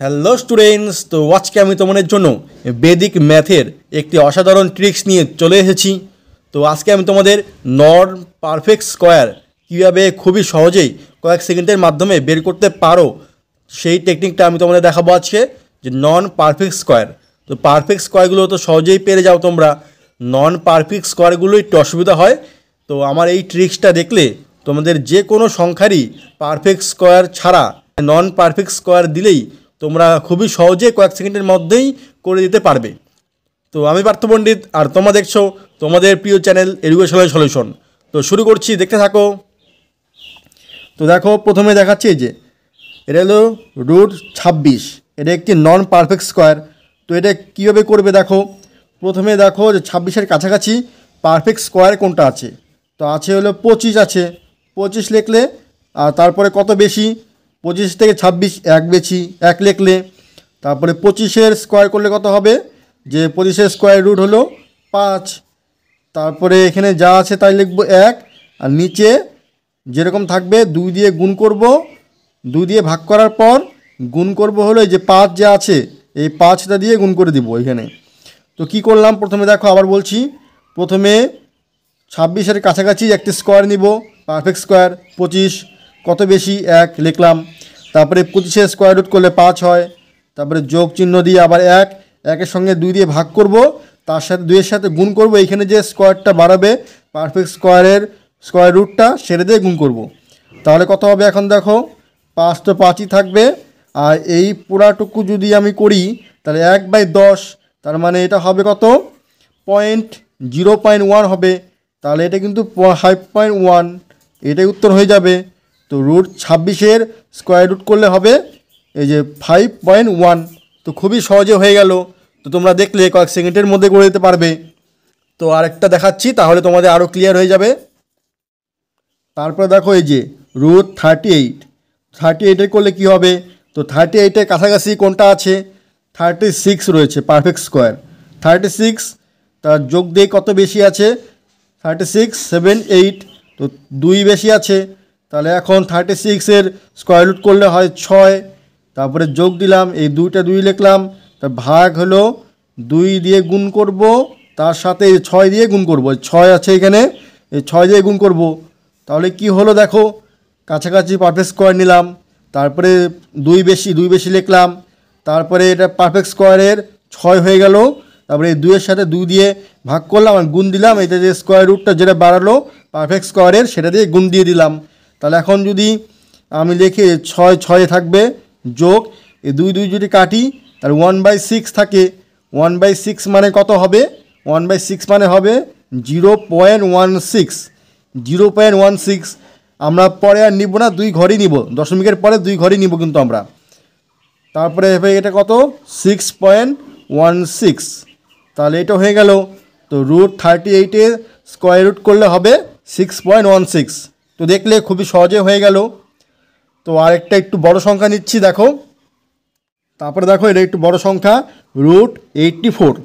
Hello students, তো আজকে আমি তোমাদের জন্য বেদিক ম্যাথের একটি অসাধারণ ট্রিক্স নিয়ে চলে এসেছি। তো আজকে আমি তোমাদের নন পারফেক্ট স্কোয়ার কীভাবে খুবই সহজেই কয়েক সেকেন্ডের মাধ্যমে বের করতে পারো সেই টেকনিকটা আমি তোমাদের দেখাবো আজকে, যে নন পারফেক্ট স্কোয়ার। তো পারফেক্ট স্কোয়ারগুলো তো সহজেই পেরে যাও তোমরা, নন পারফেক্ট স্কোয়ারগুলো একটু অসুবিধা হয়। তো আমার এই ট্রিক্সটা দেখলে তোমাদের যে কোনো সংখ্যারই পারফেক্ট স্কোয়ার ছাড়া নন পারফেক্ট স্কোয়ার দিলেই তোমরা খুবই সহজে কয়েক সেকেন্ডের মধ্যেই করে দিতে পারবে। তো আমি পার্থ পণ্ডিত, আর তোমরা দেখছো তোমাদের প্রিয় চ্যানেল এডুকেশনাল সলিউশন। তো শুরু করছি, দেখতে থাকো। তো দেখো, প্রথমে দেখাচ্ছি যে এটা হলো √26, এটা একটি নন পারফেক্ট স্কোয়ার। তো এটা কীভাবে করবে দেখো, প্রথমে দেখো যে 26-এর কাছাকাছি পারফেক্ট স্কোয়ার কোনটা আছে। তো আছে হলো 25 আছে, 25 লিখলে, আর তারপরে কত বেশি, 25 থেকে 26 এক বেশি, এক লিখলে, তারপরে 25-এর স্কোয়ার করলে কত হবে, যে 25-এর স্কোয়ার রুট হলো 5। তারপরে এখানে যা আছে তাই লিখবো 1, আর নিচে যেরকম থাকবে 2 দিয়ে গুণ করব, 2 দিয়ে ভাগ করার পর গুণ করব হলো এই যে 5 যা আছে, এই 5টা দিয়ে গুণ করে দিব এখানে। তো কি করলাম, প্রথমে দেখো আবার বলছি, প্রথমে 26-এর কাছাকাছি একটি স্কোয়ার নিব, পারফেক্ট স্কোয়ার 25, কত বেশি 1 লিখলাম। তারপরে 25-এর স্কোয়ার রুট করলে 5 হয়, তারপরে যোগ চিহ্ন দিয়ে আবার 1-এর সঙ্গে 2 দিয়ে ভাগ করব, তার সাথে 2-এর সাথে গুণ করব, এইখানে যে স্কোয়ারটা বাড়াবে পারফেক্ট স্কোয়ারের স্কোয়ার রুটটা সেটা দিয়ে গুণ করব। তাহলে কত হবে, এখন দেখো 5 তো 5ই থাকবে, আর এই পুরাটুকু যদি আমি করি তাহলে 1/10, তার মানে এটা হবে কত, 0.1 হবে। তাহলে এটা কিন্তু 5.1, এটাই উত্তর হয়ে যাবে। তো √26-এর স্কোয়ার রুট করলে হবে এই যে 5.1। তো খুবই সহজে হয়ে গেল। তো তোমরা দেখলে কয়েক সেকেন্ডের মধ্যে করে দিতে পারবে। তো আরেকটা দেখাচ্ছি, তাহলে তোমাদের আরও ক্লিয়ার হয়ে যাবে। তারপরে দেখো এই যে √38 করলে কি হবে, তো 38-এর কাছাকাছি কোনটা আছে, 36 রয়েছে পারফেক্ট স্কোয়ার। 36 তার যোগ দিয়ে কত বেশি আছে, 36 7 8, তো 2 বেশি আছে। তাহলে এখন 36-এর স্কোয়ার রুট করলে হয় 6, তারপরে যোগ দিলাম, এই 2টা 2 লিখলাম, তার ভাগ হলো 2 দিয়ে গুণ করব, তার সাথে 6 দিয়ে গুণ করব, 6 আছে এখানে, এই 6 দিয়ে গুণ করব। তাহলে কি হলো দেখো, কাছাকাছি পারফেক্ট স্কোয়ার নিলাম, তারপরে 2 বেশি লিখলাম, তারপরে এটা পারফেক্ট স্কোয়ারের 6 হয়ে গেল, তারপরে এই 2-এর সাথে 2 দিয়ে ভাগ করলাম আর গুণ দিলাম, এটা যে স্কোয়ার রুটটা যেটা বাড়ালো পারফেক্ট স্কোয়ারের সেটা দিয়ে গুণ দিয়ে দিলাম। তাহলে এখন যদি আমি লিখি 6 থাকবে, যোগ এই 2 যদি কাটি তাহলে 1/6 থাকে। 1/6 মানে কত হবে, 1/6 মানে হবে 0.16। 0.16 আমরা পরে আর নিব না, 2 ঘরই নিব, দশমিকের পরে 2 ঘরই নিব কিন্তু আমরা। তারপরে এটা কত, 6.16, তাহলে এটা হয়ে গেল। তো √38-এর স্কোয়ার রুট করলে হবে 6.16। তো দেখলে খুবই সহজে হয়ে গেল। তো আরেকটা একটু বড় সংখ্যা নিচ্ছি দেখো, তারপরে দেখো এটা একটু বড় সংখ্যা √84।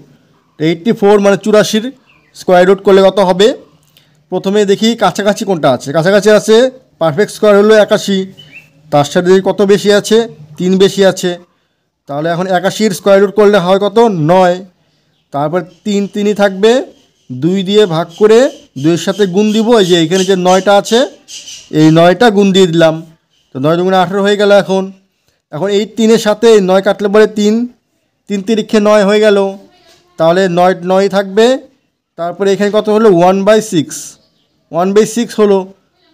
84 মানে 84-র স্কোয়ার রুট করলে কত হবে, প্রথমে দেখি কাছাকাছি কোনটা আছে। কাছাকাছি আছে পারফেক্ট স্কোয়ার হলো 81, তার সাথে কত বেশি আছে, 3 বেশি আছে। তাহলে এখন 81-র স্কোয়ার রুট করলে হয় কত, 9। তারপর 3 থাকবে, 2 দিয়ে ভাগ করে 2-এর সাথে গুণ দিব, এই যে এখানে যে 9টা আছে এই 9টা গুণ দিয়ে দিলাম, তো 9 × 18 হয়ে গেল। এখন এই 3-এর সাথে 9 কাটলে পরে 3 3 9 হয়ে গেল, তাহলে 9 থাকবে। তারপরে এখানে কত হলো, 1/6 হলো।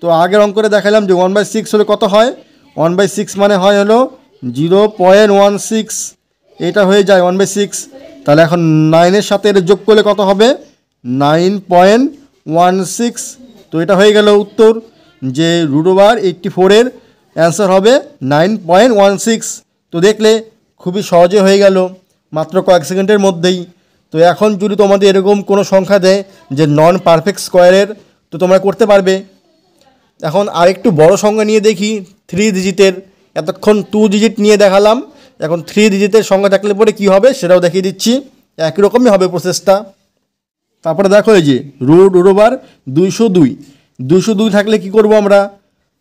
তো আগের অঙ্করে দেখালাম যে 1/6 হলে কত হয়, 1/6 মানে হয় হলো 0.16, এটা হয়ে যায় 1/6। তাহলে এখন 9-এর সাথে এটা যোগ করলে কত হবে, 9.16। তো এটা হয়ে গেল উত্তর, যে √84-এর অ্যান্সার হবে 9.16। তো দেখলে খুবই সহজে হয়ে গেল, মাত্র কয়েক সেকেন্ডের মধ্যেই। তো এখন যদি তোমাদের এরকম কোনো সংখ্যা দেয় যে নন পারফেক্ট স্কোয়ারের, তো তোমরা করতে পারবে। এখন আরেকটু বড় সংখ্যা নিয়ে দেখি, 3 ডিজিটের। এতক্ষণ 2 ডিজিট নিয়ে দেখালাম, এখন 3 ডিজিটের সংখ্যা থাকলে পরে কী হবে সেটাও দেখিয়ে দিচ্ছি, একই রকমই হবে প্রসেসটা। তারপরে দেখো এই যে √202 থাকলে কি করব আমরা,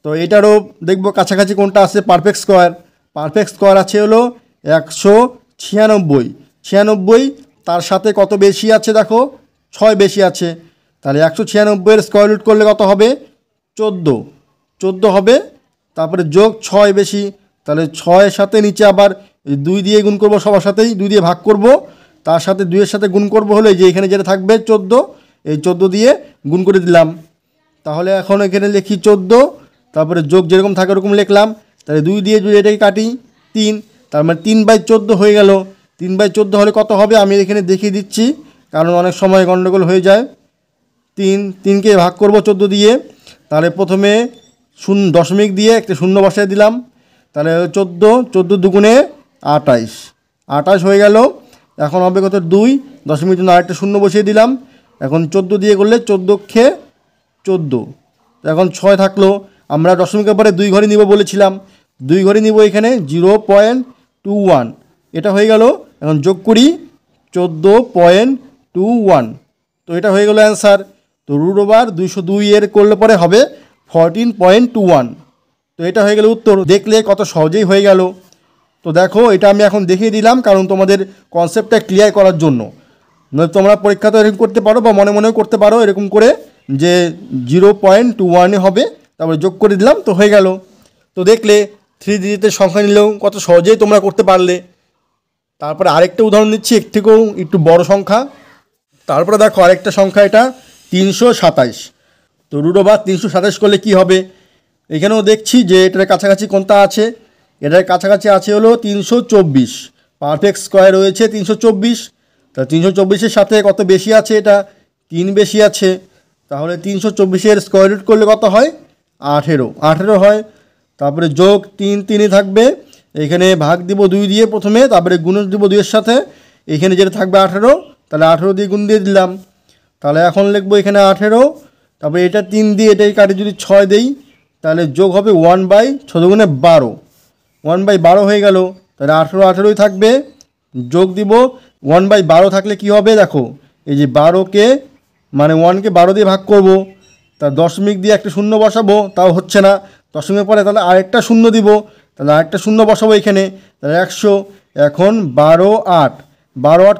তো এটারও দেখব কাছাকাছি কোনটা আছে পারফেক্ট স্কোয়ার। পারফেক্ট স্কোয়ার আছে হলো 196, 96 তার সাথে কত বেশি আছে দেখো, 6 বেশি আছে, তাহলে 196 এর স্কোয়ার রুট করলে কত হবে, 14, 14 হবে। তারপরে যোগ 6 বেশি, তাহলে 6-এর সাথে নিচে আবার 2 দিয়ে গুণ করব, সবার সাথেই 2 দিয়ে ভাগ করব, তার সাথে 2-এর সাথে গুণ করব হলে যে এখানে যেটা থাকবে 14, এই 14 দিয়ে গুণ করে দিলাম। তাহলে এখন এখানে লিখি 14, তারপরে যোগ যেরকম থাকে ওরকম লিখলাম, তাহলে 2 দিয়ে যদি এটাকে কাটি 3, তার মানে 3/14 হয়ে গেল। 3/14 হলে কত হবে আমি এখানে দেখিয়ে দিচ্ছি, কারণ অনেক সময় গণ্ডগোল হয়ে যায়। 3কে ভাগ করব 14 দিয়ে, তাহলে প্রথমে দশমিক দিয়ে একটা শূন্য বসায় দিলাম, তাহলে 14 দুগুণে 28, 28 হয়ে গেল। এখন হবে কত 2, দশমিক জন্য আরেকটা শূন্য বসিয়ে দিলাম। এখন 14 দিয়ে করলে 14 14, এখন 6 থাকলো। আমরা দশমিকের পরে 2 ঘরে নিব বলেছিলাম, 2 ঘরে নিব এখানে 0.21, এটা হয়ে গেল। এখন যোগ করি 14.21, তো এটা হয়ে গেল অ্যান্সার। তো √202 এর করলে পরে হবে 14.21, তো এটা হয়ে গেল উত্তর। দেখলে কত সহজেই হয়ে গেল। তো দেখো এটা আমি এখন দেখিয়ে দিলাম কারণ তোমাদের কনসেপ্টটা ক্লিয়ার করার জন্য। নয়তো তোমরা পরীক্ষা তো এরকম করতে পারো বা মনে মনেও করতে পারো এরকম করে যে 0.21 হবে, তারপরে যোগ করে দিলাম, তো হয়ে গেল। তো দেখলে 3 ডিজিটের সংখ্যা নিলেও কত সহজেই তোমরা করতে পারলে। তারপরে আরেকটা উদাহরণ দিচ্ছি, এর থেকেও একটু বড় সংখ্যা। তারপরে দেখো আরেকটা সংখ্যা, এটা 327। তো √327 করলে কি হবে, এখানেও দেখছি যে এটার কাছাকাছি কোনটা আছে, এটার কাছাকাছি আছে হলো 324, পারফেক্ট স্কোয়ার রয়েছে 324। তা 324-এর সাথে কত বেশি আছে, এটা 3 বেশি আছে, তাহলে 324-এর স্কোয়ার রুট করলে কত হয়, 18 হয়। তারপরে যোগ 3 থাকবে, এখানে ভাগ দিব 2 দিয়ে প্রথমে, তারপরে গুণ দিব 2-এর সাথে, এখানে যেটা থাকবে 18, তাহলে 18 দিয়ে গুণ দিয়ে দিলাম। তাহলে এখন লিখবো এখানে 18, তারপরে এটা 3 দিয়ে এটাই কাটি যদি 6 দেই, তাহলে যোগ হবে 1/6×12, 1/12 হয়ে গেল। তাহলে 18 থাকবে, যোগ দিব 1/12 থাকলে কি হবে দেখো, এই যে 12কে মানে 1কে 12 দিয়ে ভাগ করব, তার দশমিক দিয়ে একটা শূন্য বসাবো, তাও হচ্ছে না, দশমিকের পরে তাহলে আরেকটা শূন্য দিব, তাহলে আরেকটা শূন্য বসাবো এখানে, তাহলে 100। এখন 12 8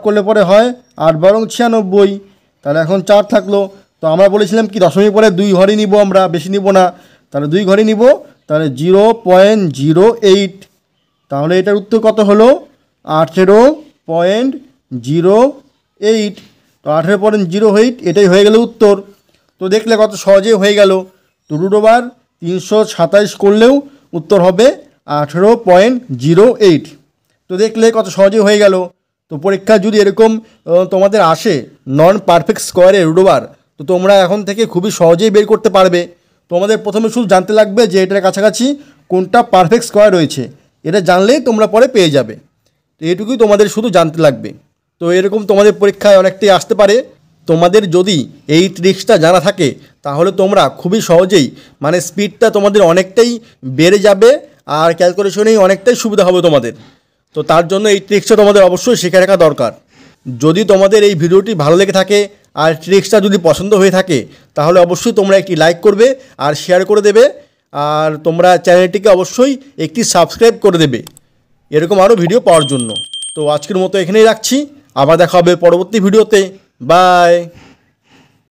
করলে পরে হয় 8×12 = 96, তাহলে এখন 4 থাকলো। তো আমরা বলেছিলাম কি দশমিক পরে 2 ঘরই নিব, আমরা বেশি নিব না, তাহলে 2 ঘরই নিব, তাহলে 0.08, তাহলে এটার উত্তর কত হলো 18.08। তো 18.08 এটাই হয়ে গেল উত্তর। তো দেখলে কত সহজেই হয়ে গেল। তো √327 করলেও উত্তর হবে 18.08। তো দেখলে কত সহজেই হয়ে গেল। তো পরীক্ষা যদি এরকম তোমাদের আসে নন পারফেক্ট স্কোয়ারের √, তো তোমরা এখন থেকে খুবই সহজেই বের করতে পারবে। তোমাদের প্রথমে শুধু জানতে লাগবে যে এটার কাছাকাছি কোনটা পারফেক্ট স্কোয়ার রয়েছে, এটা জানলেই তোমরা পরে পেয়ে যাবে। তো এটুকুই তোমাদের শুধু জানতে লাগবে। তো এরকম তোমাদের পরীক্ষায় অনেকটাই আসতে পারে। তোমাদের যদি এই ট্রিক্সটা জানা থাকে তাহলে তোমরা খুবই সহজেই মানে স্পিডটা তোমাদের অনেকটাই বেড়ে যাবে আর ক্যালকুলেশনেই অনেকটাই সুবিধা হবে তোমাদের। তো তার জন্য এই ট্রিক্সটা তোমাদের অবশ্যই শিখে রাখা দরকার। যদি তোমাদের এই ভিডিওটি ভালো লেগে থাকে আর ট্রিক্সটা যদি পছন্দ হয়ে থাকে তাহলে অবশ্যই তোমরা একটি লাইক করবে আর শেয়ার করে দেবে, আর তোমরা চ্যানেলটিকে অবশ্যই একটি সাবস্ক্রাইব করে দেবে এরকম আরও ভিডিও পাওয়ার জন্য। তো আজকের মতো এখানেই রাখছি, আবার দেখা হবে পরবর্তী ভিডিওতে। বাই।